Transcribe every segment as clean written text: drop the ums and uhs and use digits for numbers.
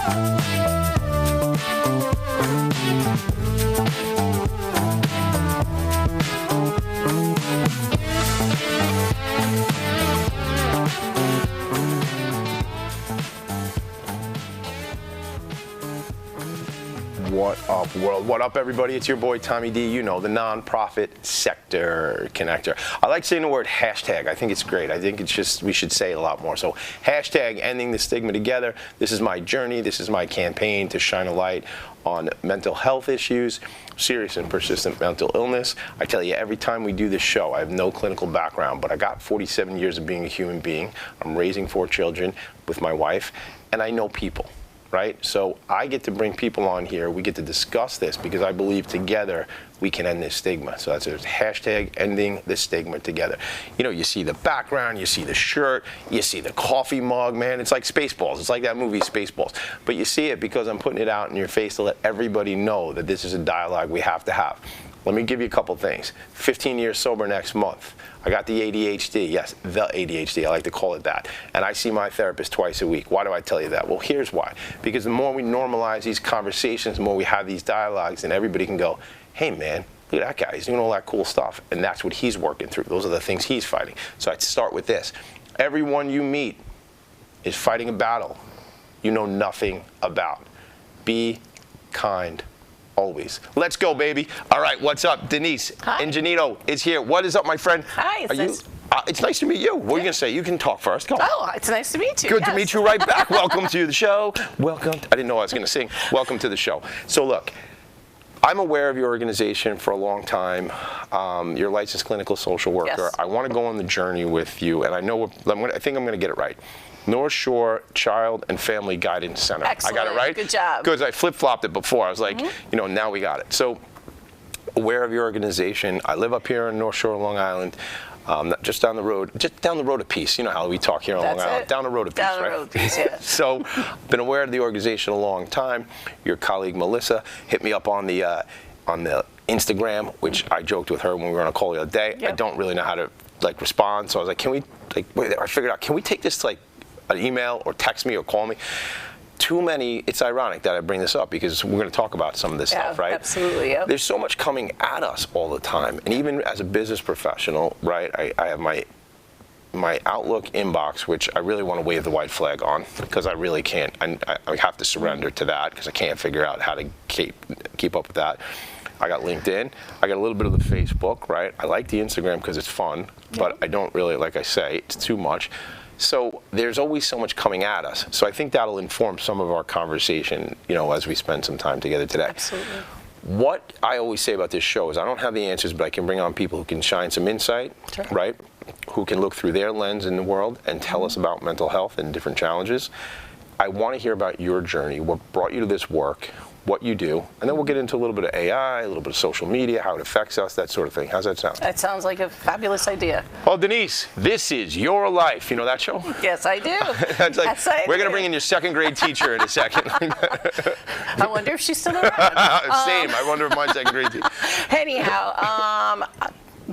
What up, world? What up, everybody? It's your boy, Tommy D. You know, the nonprofit sector connector. I like saying the word hashtag. I think it's great. I think it's just, we should say it a lot more. So, hashtag ending the stigma together. This is my journey. This is my campaign to shine a light on mental health issues, serious and persistent mental illness. I tell you, every time we do this show, I have no clinical background, but I got 47 years of being a human being. I'm raising 4 children with my wife, and I know people. Right? So I get to bring people on here. We get to discuss this because I believe together we can end this stigma. So that's a hashtag ending the stigma together. You know, you see the background, you see the shirt, you see the coffee mug, man. It's like Spaceballs. It's like that movie Spaceballs. But you see it because I'm putting it out in your face to let everybody know that this is a dialogue we have to have. Let me give you a couple things. 15 years sober next month. I got the ADHD. Yes, the ADHD. I like to call it that. And I see my therapist twice a week. Why do I tell you that? Well, here's why. Because the more we normalize these conversations, the more we have these dialogues, and everybody can go, hey, man, look at that guy. He's doing all that cool stuff. And that's what he's working through. Those are the things he's fighting. So I'd start with this. Everyone you meet is fighting a battle you know nothing about. Be kind. Always. Let's go, baby. All right, what's up? Denise Ingenito is here. What is up, my friend? Hi. It's nice to meet you. What are you going to say? You can talk first. Go on. Oh, it's nice to meet you. Good to meet you right back. Welcome to the show. Welcome. I didn't know I was going to sing. Welcome to the show. So look, I'm aware of your organization for a long time. You're a licensed clinical social worker. Yes. I want to go on the journey with you, and I know I think I'm going to get it right. North Shore Child and Family Guidance Center. Excellent. I got it right? Good job. Because I flip-flopped it before. I was like, you know, now we got it. So, aware of your organization. I live up here in North Shore, Long Island, just down the road a piece. You know how we talk here on Long Island. Down the road a piece, right? Down the road a piece, yeah. So, been aware of the organization a long time. Your colleague Melissa hit me up on the Instagram, which I joked with her when we were on a call the other day. Yep. I don't really know how to respond, so I was like, can we I figured out, can we take this to an email or text me or call me? It's ironic that I bring this up because we're going to talk about some of this stuff, right? Absolutely, yeah. There's so much coming at us all the time, and even as a business professional, right, I have my Outlook inbox, which I really want to wave the white flag on because I really can't. I have to surrender to that because I can't figure out how to keep up with that. I got LinkedIn. I got a little bit of the Facebook, right? I like the Instagram because it's fun, but I don't really, like I say, it's too much. So there's always so much coming at us. So I think that'll inform some of our conversation, you know, as we spend some time together today. Absolutely. What I always say about this show is I don't have the answers, but I can bring on people who can shine some insight, right? Who can look through their lens in the world and tell us about mental health and different challenges. I want to hear about your journey, what brought you to this work, what you do, and then we'll get into a little bit of AI, a little bit of social media, how it affects us, that sort of thing. How's that sound? That sounds like a fabulous idea. Well, Denise, this is your life. You know that show? Yes, I do. That's like, we're going to bring in your second grade teacher in a second. I wonder if she's still around. Same. I wonder if my second grade teacher. Anyhow,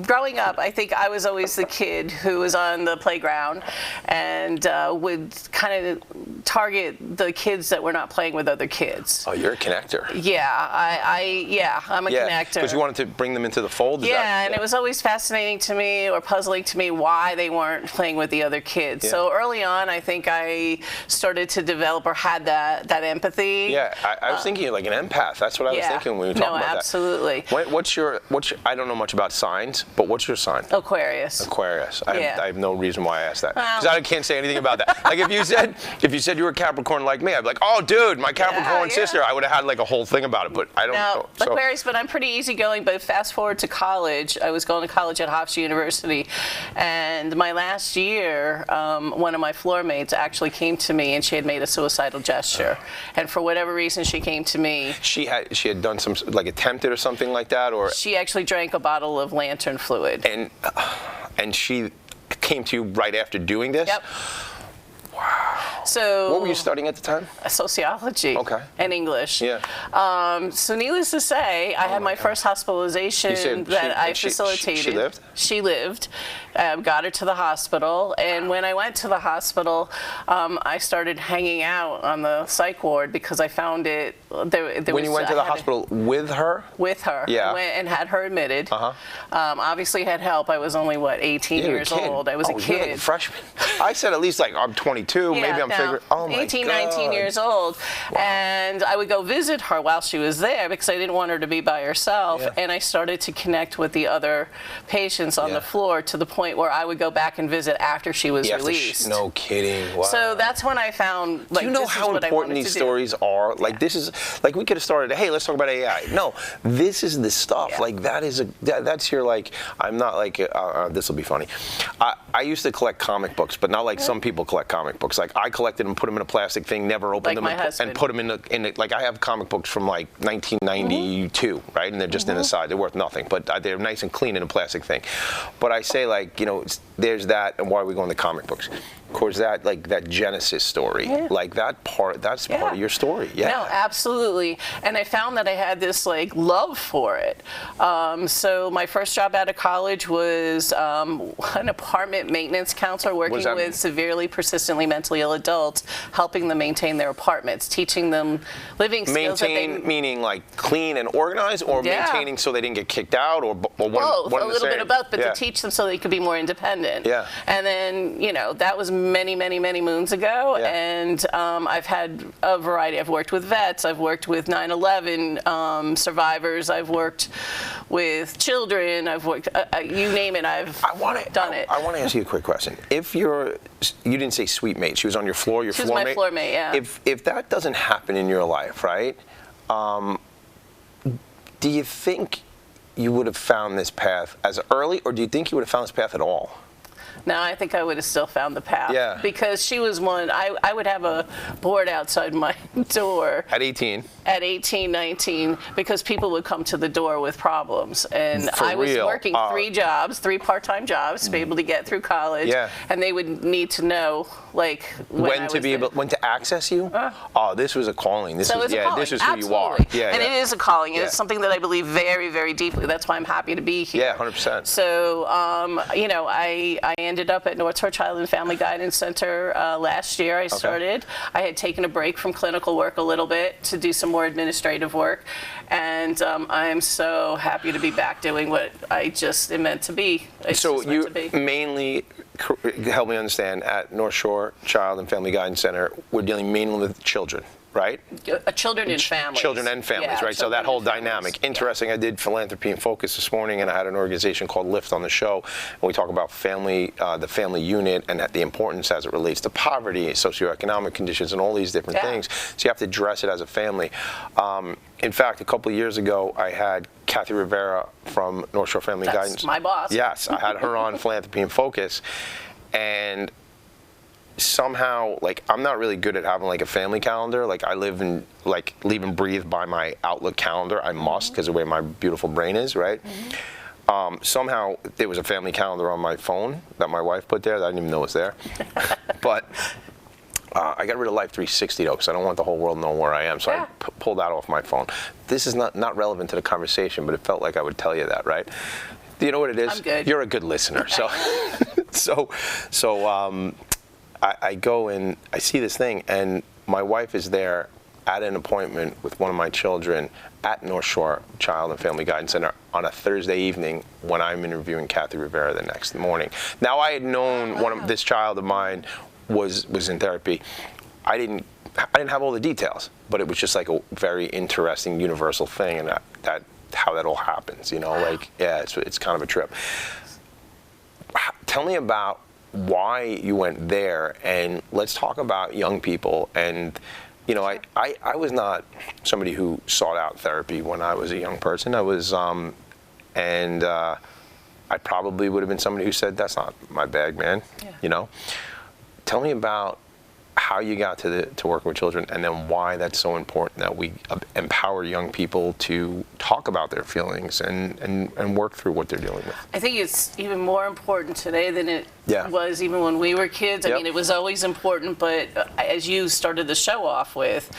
growing up, I think I was always the kid who was on the playground and would kind of target the kids that were not playing with other kids. Oh, you're a connector. Yeah, I'm a connector. Because you wanted to bring them into the fold? And it was always fascinating to me or puzzling to me why they weren't playing with the other kids. Yeah. So early on, I think I started to develop or had that empathy. Yeah, I was thinking like an empath. That's what I was thinking when we were talking about absolutely. that. What's your, I don't know much about signs, but what's your sign? Aquarius. Aquarius. I have no reason why I asked that. Because I can't say anything about that. Like if you said you were a Capricorn like me, I'd be like, oh, dude, my Capricorn sister. I would have had like a whole thing about it, but I don't know. So. Aquarius, but I'm pretty easygoing. But fast forward to college, I was going to college at Hofstra University, and my last year, one of my floor mates actually came to me, and she had made a suicidal gesture, and for whatever reason, she came to me. She had done some attempted or something like that, or she actually drank a bottle of lantern fluid. And she came to you right after doing this? Yep. Wow. So What were you studying at the time? Sociology. Okay. And English. Yeah. So needless to say, I had my first hospitalization that I facilitated. She lived? She lived. Got her to the hospital, and when I went to the hospital, I started hanging out on the psych ward because I found it. When you went to the hospital with her? With her. Yeah. I went and had her admitted. Uh-huh. Obviously had help. I was only, 18 years old. I was a You're kid. like a freshman. I said at least like I'm 22. Yeah, maybe I'm figuring. Oh my 18, God. 19 years old. Wow. And I would go visit her while she was there because I didn't want her to be by herself. Yeah. And I started to connect with the other patients on the floor to the point where I would go back and visit after she was released. No kidding. Wow. So that's when I found, like, do you know this how is what important these stories are? Like this is like we could have started. Hey, let's talk about AI. No, this is the stuff. Yeah. Like that is that's your like. I'm not like this will be funny. I used to collect comic books, but not like some people collect comic books. Like I collected them, put them in a plastic thing, never opened them, and put them in the like I have comic books from like 1992, right? And they're just in the side. They're worth nothing, but they're nice and clean in a plastic thing. But I say like there's that, and why are we going to comic books? Of course, that Genesis story, like that's part of your story. Yeah. No, absolutely. And I found that I had this like love for it. So my first job out of college was an apartment maintenance counselor working with severely, persistently mentally ill adults, helping them maintain their apartments, teaching them living skills. Meaning like clean and organized, or maintaining so they didn't get kicked out, or both, a little bit of both, but to teach them so they could be more independent. Yeah. And then that was many, many, many moons ago, and I've had a variety. I've worked with vets, I've worked with 9/11 survivors, I've worked with children, I've worked, you name it, I've done it. I want to ask you a quick question. If you didn't say sweet mate, she was on your floor, your floor mate? She was my floor mate, yeah. If that doesn't happen in your life, right, do you think you would have found this path as early, or do you think you would have found this path at all? No, I think I would have still found the path. Yeah. Because she was one, I would have a board outside my door. At 18? At 18, 19, because people would come to the door with problems. And I was working 3 jobs, 3 part-time jobs to be able to get through college. Yeah. And they would need to know, like, when to access you? This was a calling. This is who you are. Yeah, and it is a calling. And it's something that I believe very, very deeply. That's why I'm happy to be here. Yeah, 100%. So, I ended up at North Shore Child and Family Guidance Center last year. I started. I had taken a break from clinical work a little bit to do some more administrative work, and I'm so happy to be back doing what I just am meant to be. So you mainly, help me understand, at North Shore Child and Family Guidance Center, we're dealing mainly with children, right? Children and families. Children and families, right? So that whole dynamic. Interesting. I did Philanthropy and Focus this morning, and I had an organization called Lift on the show, and we talk about family, the family unit, and the importance as it relates to poverty, socioeconomic conditions, and all these different things. So you have to address it as a family. In fact, a couple of years ago, I had Kathy Rivera from North Shore Family Guidance. That's my boss. Yes, I had her on Philanthropy and Focus, and somehow, like, I'm not really good at having like a family calendar. Like, I live and breathe by my Outlook calendar. I must, because of the way my beautiful brain is, right? Somehow there was a family calendar on my phone that my wife put there that I didn't even know was there. But I got rid of Life 360 though, because I don't want the whole world to know where I am. So I pulled that off my phone. This is not relevant to the conversation, but it felt like I would tell you that, right? Do you know what it is? I'm good. You're a good listener. So, I go and I see this thing, and my wife is there at an appointment with one of my children at North Shore Child and Family Guidance Center on a Thursday evening when I'm interviewing Kathy Rivera the next morning. Now, I had known this child of mine was in therapy. I didn't have all the details, but it was just like a very interesting universal thing, and that how that all happens, it's kind of a trip. Tell me about why you went there, and let's talk about young people. And I was not somebody who sought out therapy when I was a young person. I was I probably would have been somebody who said, that's not my bag, man. Tell me about how you got to working with children, and then why that's so important that we empower young people to talk about their feelings and work through what they're dealing with. I think it's even more important today than it was even when we were kids. I mean, it was always important, but as you started the show off with,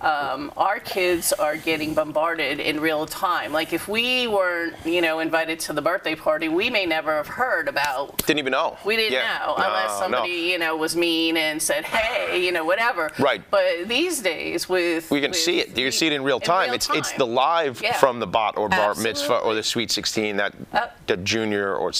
our kids are getting bombarded in real time. Like if we weren't, invited to the birthday party, we may never have heard about. Didn't even know. We didn't know unless somebody, was mean and said, hey, whatever. Right. But these days we can see it. You can see it in real time. It's the live from the bat or bar mitzvah or the sweet 16 that the junior or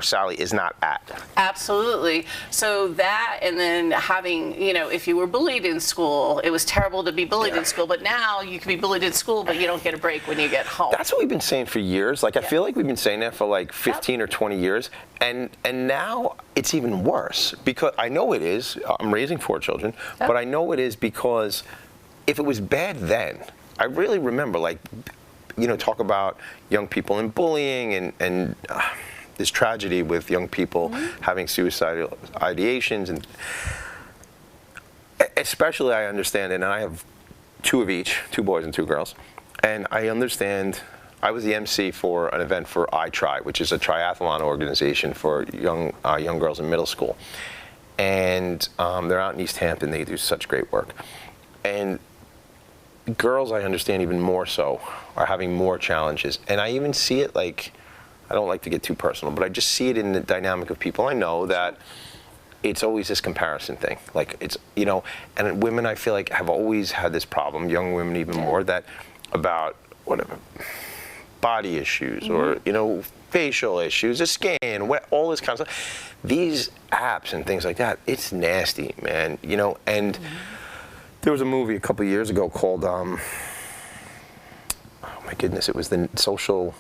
Sally is not at. Absolutely. So that, and then having, if you were bullied in school, it was terrible to be bullied in school, but now you can be bullied in school, but you don't get a break when you get home. That's what we've been saying for years. Like, I feel like we've been saying that for like 15 or 20 years, and now it's even worse, because I know it is. I'm raising 4 children, but I know it is because if it was bad then, I really remember, like, talk about young people and bullying and this tragedy with young people having suicidal ideations, and especially I understand, and I have 2 of each, 2 boys and 2 girls, and I understand. I was the MC for an event for iTry, which is a triathlon organization for young girls in middle school, and they're out in East Hampton. They do such great work, and girls, I understand even more so, are having more challenges, and I even see it, like, I don't like to get too personal, but I just see it in the dynamic of people I know, that it's always this comparison thing. Like, it's, and women, I feel like, have always had this problem, young women even more, that about whatever, body issues or, facial issues, the skin, all this kind of stuff. These apps and things like that, it's nasty, man, and there was a movie a couple of years ago called, oh my goodness, it was the Social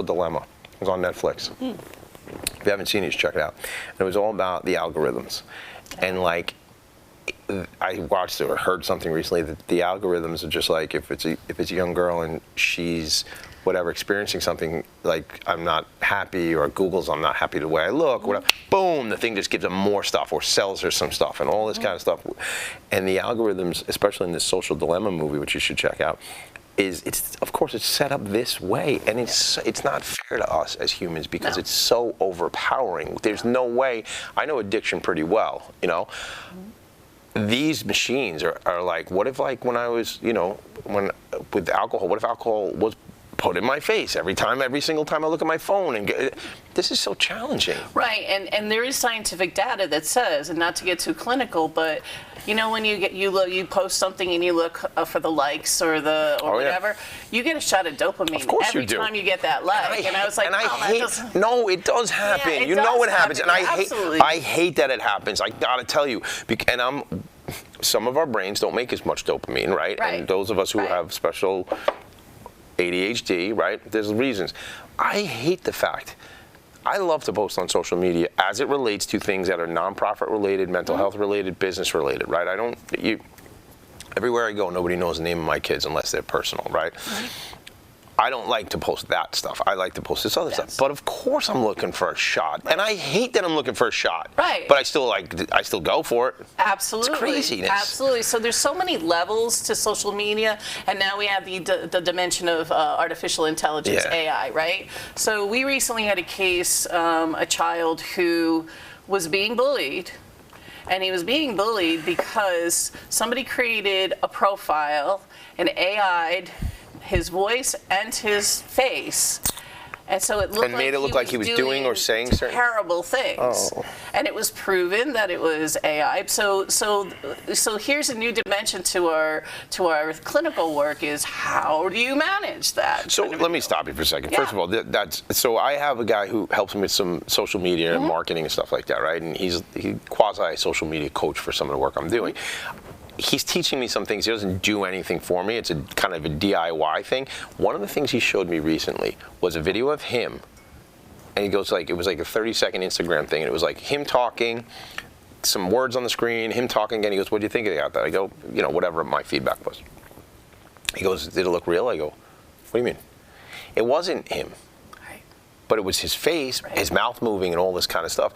Dilemma. It was on Netflix. If you haven't seen it, you should check it out. And it was all about the algorithms. And like, I watched or heard something recently that the algorithms are just like, if it's a young girl and she's whatever experiencing something like I'm not happy, or Google's I'm not happy the way I look, whatever, boom, the thing just gives them more stuff or sells her some stuff and all this kind of stuff. And the algorithms, especially in this Social Dilemma movie, which you should check out, it's of course it's set up this way, and it's not fair to us as humans, because it's so overpowering. There's no way. I know addiction pretty well, These machines are like, what if, like, when I was, when with alcohol, what if alcohol was put in my face every single time I look at my phone, and this is so challenging. Right, and there is scientific data that says, and not to get too clinical, but when you post something and you look for the likes or whatever, you get a shot of dopamine every time you get that like. And I was like, no, it does happen. Yeah, it happens, and I hate that it happens. I gotta tell you, and some of our brains don't make as much dopamine, right? And those of us who have special ADHD, right? There's reasons. I hate the fact. I love to post on social media as it relates to things that are nonprofit related, mental health related, business related, right? Everywhere I go, nobody knows the name of my kids unless they're personal, right? I don't like to post that stuff. I like to post this other stuff. But of course I'm looking for a shot. And I hate that I'm looking for a shot. Right. But I still go for it. Absolutely. It's craziness. Absolutely. So there's so many levels to social media, and now we have the dimension of artificial intelligence, AI, right? So we recently had a case, a child who was being bullied. And he was being bullied because somebody created a profile and AI'd his voice and his face, and so it looked like he was doing or saying certain terrible things. And it was proven that it was AI. So here's a new dimension to our clinical work: is how do you manage that? So let me stop you for a second. First of all, so I have a guy who helps me with some social media and marketing and stuff like that, right? And he's quasi social media coach for some of the work I'm doing. He's teaching me some things. He doesn't do anything for me. It's a kind of a DIY thing. One of the things he showed me recently was a video of him, and he goes like, it was like a 30-second Instagram thing, and it was like him talking, some words on the screen, him talking again. He goes, what do you think about that? I go, whatever my feedback was. He goes, did it look real? I go, what do you mean? It wasn't him, but it was his face, his mouth moving, and all this kind of stuff.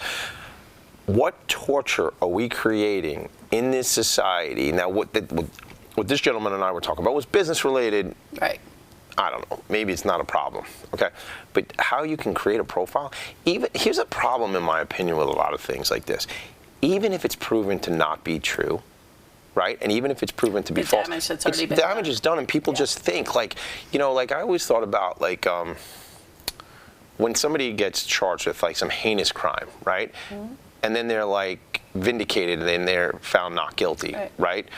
What torture are we creating in this society. Now, what this gentleman and I were talking about was business related. Right. I don't know. Maybe it's not a problem. Okay. But how you can create a profile, here's a problem in my opinion with a lot of things like this. Even if it's proven to not be true, right? And even if it's proven to be false, damage that's already been damage done. is done, and people just think like, like I always thought about like when somebody gets charged with like some heinous crime, right? Mm-hmm. And then they're like vindicated and then they're found not guilty, right?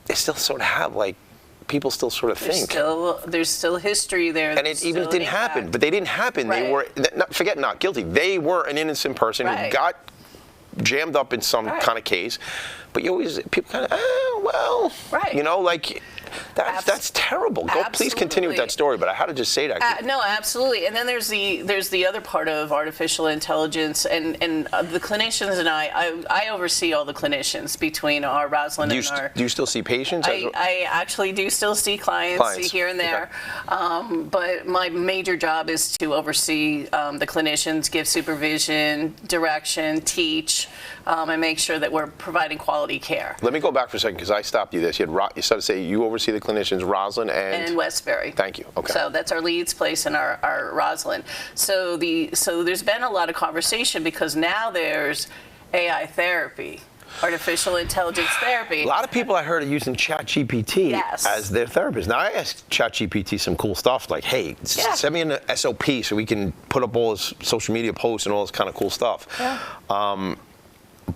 They still sort of have like, people still sort of think. There's still history there. And it even didn't happen, but they didn't happen. Right. They were, forget not guilty, they were an innocent person who got jammed up in some kind of case. But you always, people kind of, like, that's terrible. Please continue with that story, but I had to just say that. No, absolutely. And then there's the other part of artificial intelligence, and the clinicians and I oversee all the clinicians between our Rosalind and our. Do you still see patients? I actually do still see clients here and there, but my major job is to oversee the clinicians, give supervision, direction, teach, and make sure that we're providing quality care. Let me go back for a second because I stopped you. You started to say you oversee the clinicians, Rosalind and Westbury. Thank you. Okay. So that's our Leeds place and our Rosalind. So there's been a lot of conversation because now there's AI therapy, artificial intelligence therapy. A lot of people I heard are using ChatGPT as their therapist. Now I asked ChatGPT some cool stuff like, hey, send me an SOP so we can put up all this social media posts and all this kind of cool stuff. Yeah.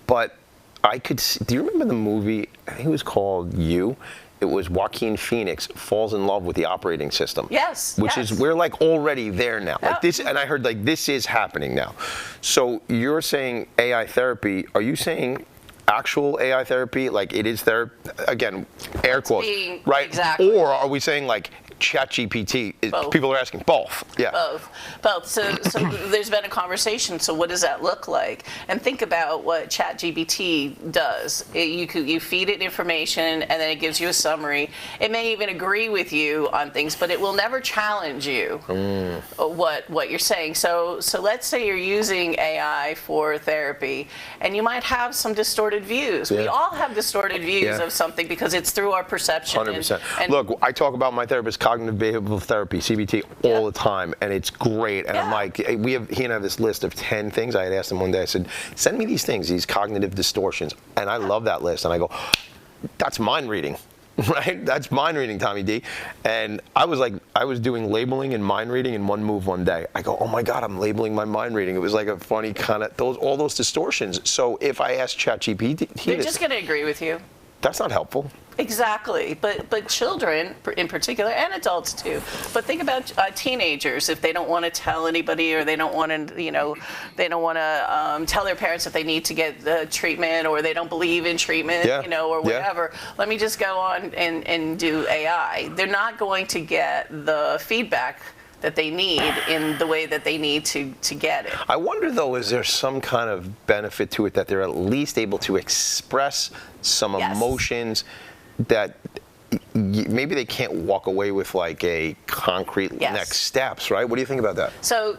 But I could see, do you remember the movie, I think it was called You? It was Joaquin Phoenix falls in love with the operating system. Yes. Which is, we're like already there now. Like this, and I heard like this is happening now. So you're saying AI therapy, are you saying actual AI therapy, like it is therapy, again, air quotes, right? Exactly. Or are we saying like ChatGPT, people are asking both. Yeah. Both. So there's been a conversation. So what does that look like? And think about what ChatGPT does. You feed it information, and then it gives you a summary. It may even agree with you on things, but it will never challenge you what you're saying. So let's say you're using AI for therapy, and you might have some distorted views. Yeah. We all have distorted views of something because it's through our perception. 100%. And look, I talk about my therapist, cognitive behavioral therapy, CBT, all the time, and it's great. And I'm like, he and I have this list of 10 things. I had asked him one day, I said, send me these things, these cognitive distortions. And I love that list. And I go, that's mind reading, right? That's mind reading, Tommy D. And I was doing labeling and mind reading in one move one day. I go, oh my God, I'm labeling my mind reading. It was like a funny kind of, all those distortions. So if I ask ChatGPT, they're just going to agree with you. That's not helpful. Exactly, but children in particular, and adults too. But think about teenagers. If they don't want to tell anybody, or they don't want to, they don't want to tell their parents that they need to get the treatment, or they don't believe in treatment, or whatever. Let me just go on and do AI. They're not going to get the feedback that they need in the way that they need to get it. I wonder though, is there some kind of benefit to it that they're at least able to express some emotions that maybe they can't walk away with like a concrete next steps, right? What do you think about that? So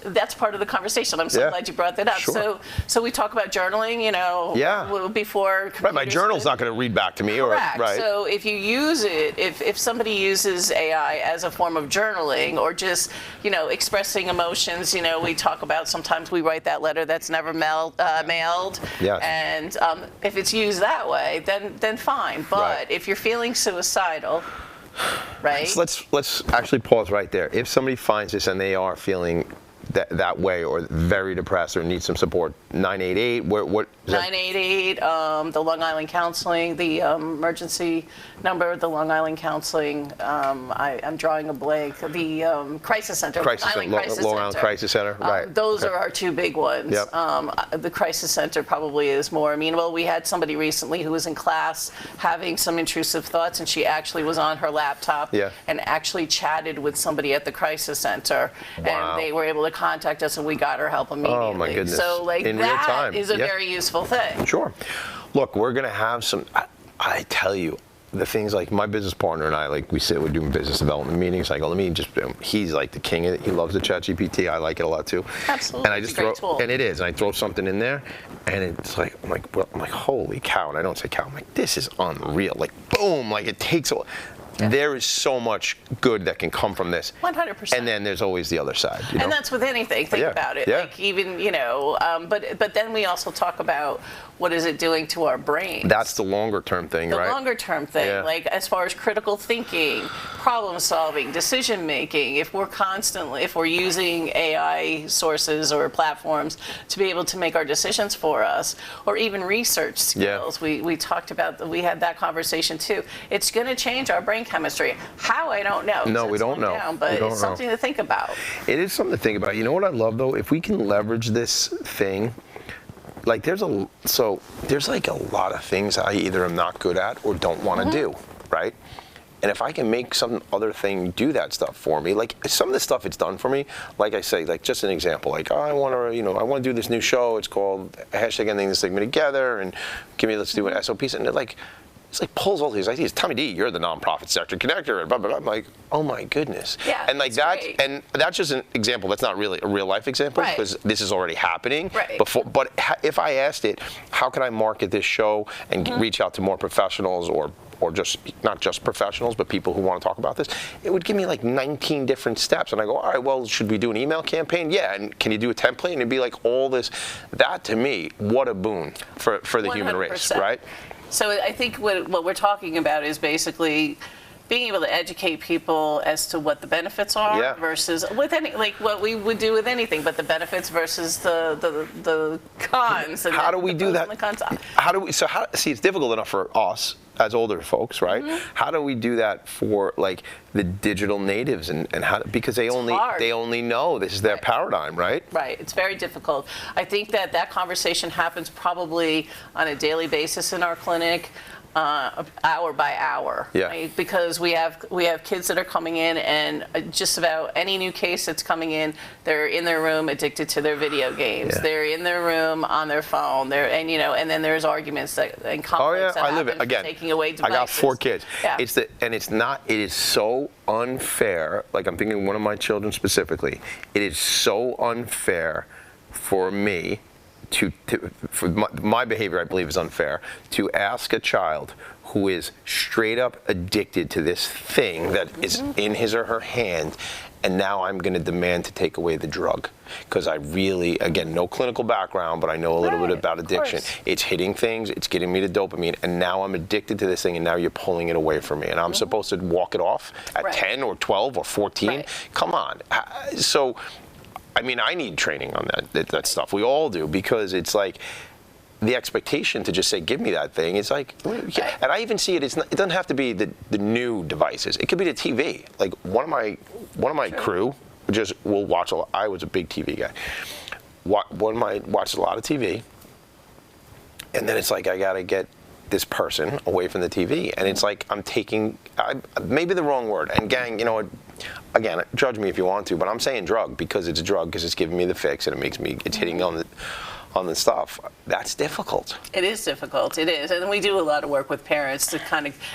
that's part of the conversation. I'm so glad you brought that up. Sure. So we talk about journaling, before. Right, my journal's not going to read back to me. Correct. Right. So if you use it, if somebody uses AI as a form of journaling, or just, expressing emotions, we talk about sometimes we write that letter that's never mailed. Yes. And if it's used that way, then fine. But if you're feeling suicidal, right? So let's actually pause right there. If somebody finds this and they are feeling that way, or very depressed, or need some support, 988. What is 988. The Long Island Counseling, the emergency number, the Long Island Counseling. I'm drawing a blank. The Crisis Center. Long Island Crisis Center. Right. Those are our two big ones. Yep. The Crisis Center probably is more. I mean, we had somebody recently who was in class having some intrusive thoughts, and she actually was on her laptop and actually chatted with somebody at the Crisis Center, and they were able to contact us, and we got her help immediately. Oh my goodness! So in real time is a very useful thing. Sure. Look, we're going to have some. I tell you, the things like my business partner and I, like we sit, we're doing business development meetings. I go, let me just, he's like the king of it. He loves the ChatGPT. I like it a lot too. Absolutely. And I just it's a great throw, tool. and it is, and I throw something in there, and it's like, I'm like, holy cow. And I don't say cow. I'm like, this is unreal. Like, boom, like it takes a, there is so much good that can come from this. 100%. And then there's always the other side. You know? And that's with anything. Think about it. Yeah. Like even, but then we also talk about what is it doing to our brain. That's the longer term thing, the right? longer term thing, Yeah. like as far as critical thinking, problem solving, decision making. If we're using AI sources or platforms to be able to make our decisions for us, or even research skills, we talked about, we had that conversation too. It's going to change our brain chemistry. How, I don't know. No, we don't know. But We don't it's know. something to think about. It is something to think about. You know what I love though? If we can leverage this thing, like there's like a lot of things I either am not good at or don't want to do, right? And if I can make some other thing do that stuff for me, like some of the stuff it's done for me, like I say, like just an example, like I want to do this new show. It's called #Ending the Stigma Together, and let's do an SOPs, and it's like pulls all these ideas. Tommy D, you're the nonprofit sector connector, and blah blah blah. I'm like, oh my goodness. Yeah, and like that, great. and that's just an example. That's not really a real life example Right. because this is already happening. Right. Before, but if I asked it, how can I market this show and reach out to more professionals or just not just professionals, but people who want to talk about this, it would give me like 19 different steps. And I go, all right, well, should we do an email campaign? Yeah, and can you do a template? And it'd be like all this. That to me, what a boon for the human race, 100%. right? So I think what we're talking about is basically being able to educate people as to what the benefits are versus with any, like what we would do with anything, but the benefits versus the cons. And How do we do that? The cons. See, it's difficult enough for us as older folks, right? How do we do that for like the digital natives and how, because they only know this is their paradigm, right? Right. It's very difficult. I think that conversation happens probably on a daily basis in our clinic. Hour by hour, right? Because we have kids that are coming in, and just about any new case that's coming in, they're in their room addicted to their video games. Yeah. They're in their room on their phone. And then there's arguments and conflicts that happen from taking away devices. I got 4 kids. Yeah. It is so unfair. Like I'm thinking of one of my children specifically. It is so unfair for me. For my behavior, I believe, is unfair to ask a child who is straight up addicted to this thing that is in his or her hand, and now I'm going to demand to take away the drug because I really, again, no clinical background, but I know a little bit about addiction. It's hitting things, it's getting me the dopamine, and now I'm addicted to this thing, and now you're pulling it away from me, and I'm supposed to walk it off at 10 or 12 or 14. Right. Come on. So. I mean, I need training on that stuff. We all do, because it's like the expectation to just say, "Give me that thing." It's like, and I even see it. It doesn't have to be the new devices. It could be the TV. Like one of my crew just will watch a lot. I was a big TV guy. Watched a lot of TV, and then it's like I gotta get this person away from the TV, and it's like I'm taking maybe the wrong word. And gang, again, judge me if you want to, but I'm saying drug because it's a drug, because it's giving me the fix and it's hitting on the stuff. That's difficult. It is difficult. It is, and we do a lot of work with parents to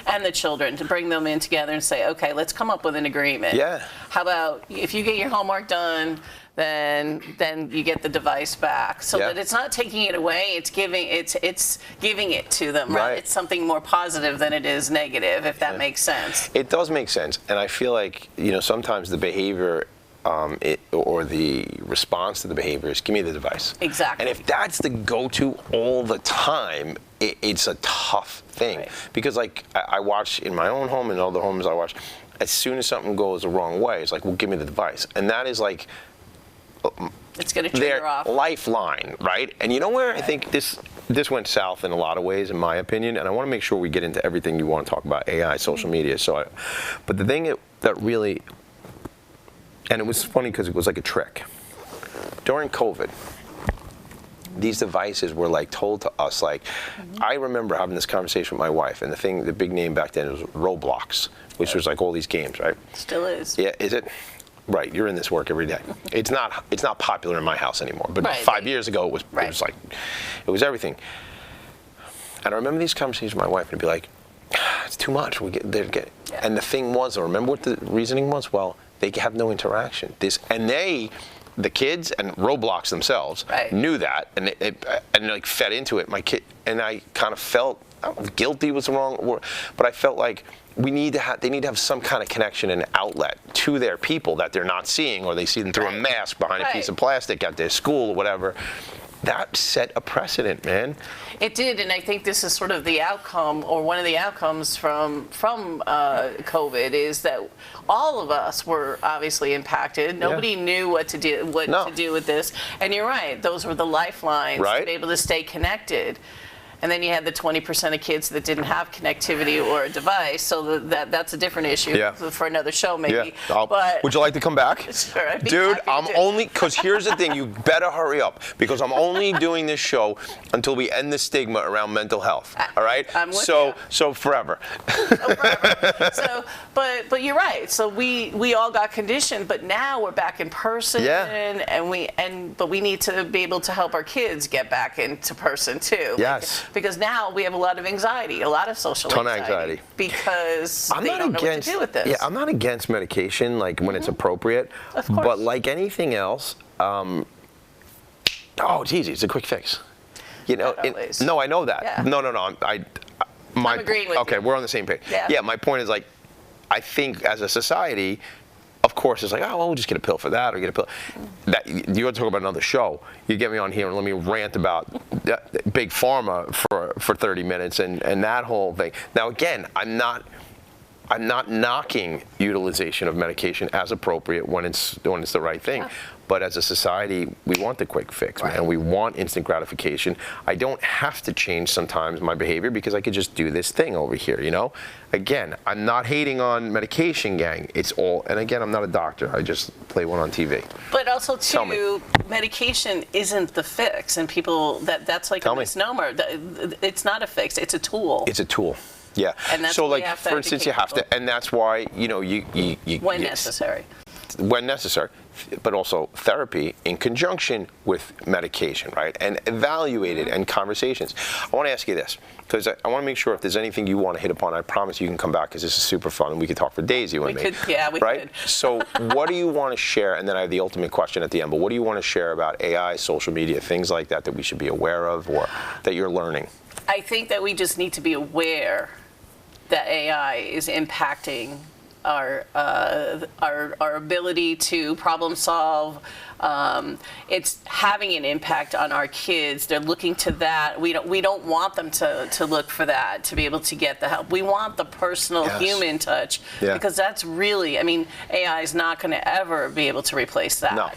and the children to bring them in together and say, okay, let's come up with an agreement. Yeah. How about if you get your homework done, then you get the device back, so that it's not taking it away. It's giving it to them. Right. It's something more positive than it is negative, if that makes sense. It does make sense, and I feel like sometimes the behavior. Or the response to the behavior is, give me the device. Exactly. And if that's the go-to all the time, it's a tough thing. Right. Because like I watch in my own home and other homes I watch, as soon as something goes the wrong way, it's like, well, give me the device. And that is like it's going to trigger off. Lifeline, right? And you know where I think this went south in a lot of ways, in my opinion, and I want to make sure we get into everything you want to talk about, AI, social media. But the thing that really, and it was funny because it was like a trick. During COVID, these devices were like told to us, like, I remember having this conversation with my wife, and the big name back then was Roblox, which was like all these games, right? Still is. Yeah, is it? Right, you're in this work every day. It's not popular in my house anymore, but 5 years ago it was it was everything. And I remember these conversations with my wife, and it'd be like, it's too much. And the thing was, remember what the reasoning was? Well, they have no interaction. The kids and Roblox themselves knew that, and like fed into it. My kid and I kind of felt, I don't know if guilty was the wrong word, but I felt like they need to have some kind of connection and outlet to their people that they're not seeing, or they see them through a mask behind a piece of plastic at their school or whatever. That set a precedent, man. It did, and I think this is sort of the outcome, or one of the outcomes from COVID, is that all of us were obviously impacted. Nobody knew what to do with this, and you're right; those were the lifelines to be able to stay connected. And then you had the 20% of kids that didn't have connectivity or a device, so that's a different issue for another show, maybe. Yeah. But would you like to come back? Sure, I'd be Dude, happy to. because here's the thing, you better hurry up, because I'm only doing this show until we end the stigma around mental health, all right? I'm with so So forever. forever. But you're right. So we all got conditioned, but now we're back in person, but we need to be able to help our kids get back into person too. Yes. Because now we have a lot of anxiety, a lot of social anxiety. Because they don't know what to do with this. Yeah, I'm not against medication, like when it's appropriate. Of course. But like anything else, it's easy. It's a quick fix. You know. No, I know that. Yeah. No. I'm agreeing with you. Okay, we're on the same page. Yeah. My point is, like, I think as a society, of course, it's like, oh, well, we'll just get a pill for that or get a pill. That you want to talk about another show? You get me on here and let me rant about big pharma for 30 minutes and that whole thing. Now, again, I'm not knocking utilization of medication as appropriate when it's the right thing. But as a society, we want the quick fix, man. We want instant gratification. I don't have to change sometimes my behavior because I could just do this thing over here, you know? Again, I'm not hating on medication, gang. And again, I'm not a doctor. I just play one on TV. But also, too, medication isn't the fix. And people, that's like a misnomer. It's not a fix. It's a tool. It's a tool. Yeah. And that's so, like, for instance, you have to, and that's why, you know, when necessary. When necessary, but also therapy in conjunction with medication, right? And evaluated and conversations. I want to ask you this, because I want to make sure if there's anything you want to hit upon, I promise you can come back because this is super fun and we could talk for days, you and me. We right? could. So what do you want to share? And then I have the ultimate question at the end, but what do you want to share about AI, social media, things like that we should be aware of or that you're learning? I think that we just need to be aware that AI is impacting our ability to problem solve. It's having an impact on our kids. They're looking to that. We don't want them to look for that, to be able to get the help. We want the personal human touch because that's really, I mean, AI is not going to ever be able to replace that. No.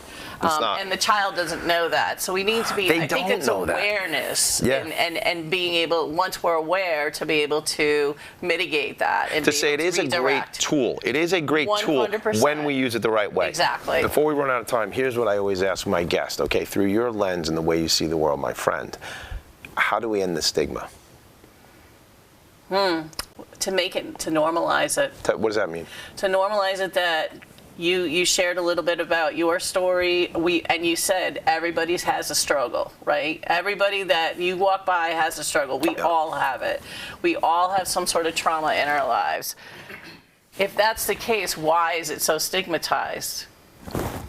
It's not. And the child doesn't know that. So we need to be, I think it's awareness and being able, once we're aware, to be able to mitigate that. And to say it is a great tool. It is a great 100%. Tool when we use it the right way. Exactly. Before we run out of time, here's what I always ask my guest, okay, through your lens and the way you see the world, my friend, how do we end the stigma? To make it, to normalize it. What does that mean? To normalize it that you shared a little bit about your story, and you said everybody has a struggle, right? Everybody that you walk by has a struggle. We all have it. We all have some sort of trauma in our lives. If that's the case, why is it so stigmatized?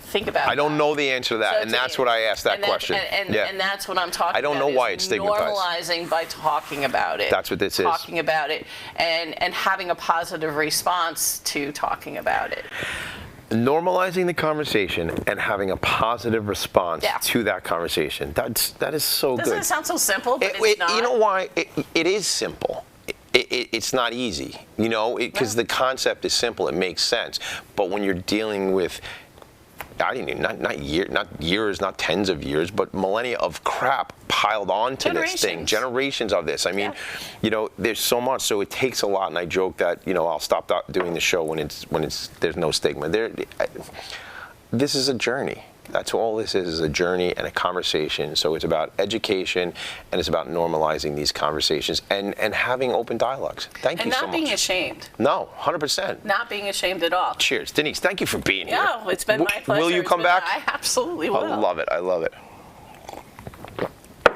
Think about it. I don't know the answer to that, and that's what I asked that question. And that's what I'm talking about. I don't know why it's stigmatized. Normalizing by talking about it. That's what this is. Talking about it and having a positive response to talking about it. Normalizing the conversation and having a positive response to that conversation. That is so good. Doesn't it sound so simple? But it's not. You know why? It is simple. It's not easy, you know, because the concept is simple. It makes sense. But when you're dealing with, not years, not tens of years, but millennia of crap piled onto this thing, generations of this. I mean, you know, there's so much, so it takes a lot. And I joke that, you know, I'll stop doing the show when there's no stigma. This is a journey. That's all this is a journey and a conversation. So it's about education and it's about normalizing these conversations and having open dialogues. Thank you so much. And not being ashamed. No, 100%. Not being ashamed at all. Cheers. Denise, thank you for being here. No, it's been my pleasure. Will you come back? I absolutely will. I love it. I love it.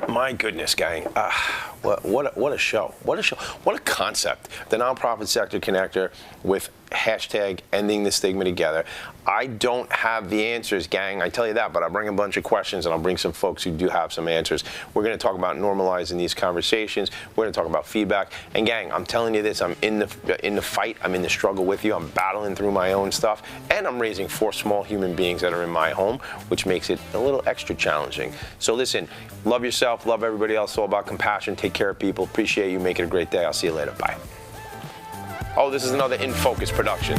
My goodness, gang. What a show. What a show. What a concept. The nonprofit sector connector with hashtag ending the stigma together. I don't have the answers, gang. I tell you that, but I'll bring a bunch of questions and I'll bring some folks who do have some answers. We're going to talk about normalizing these conversations. We're going to talk about feedback. And gang, I'm telling you this, I'm in the fight. I'm in the struggle with you. I'm battling through my own stuff. And I'm raising 4 small human beings that are in my home, which makes it a little extra challenging. So listen, love yourself, love everybody else. It's all about compassion. Take care of people. Appreciate you. Make it a great day. I'll see you later. Bye. Oh, this is another In Focus production.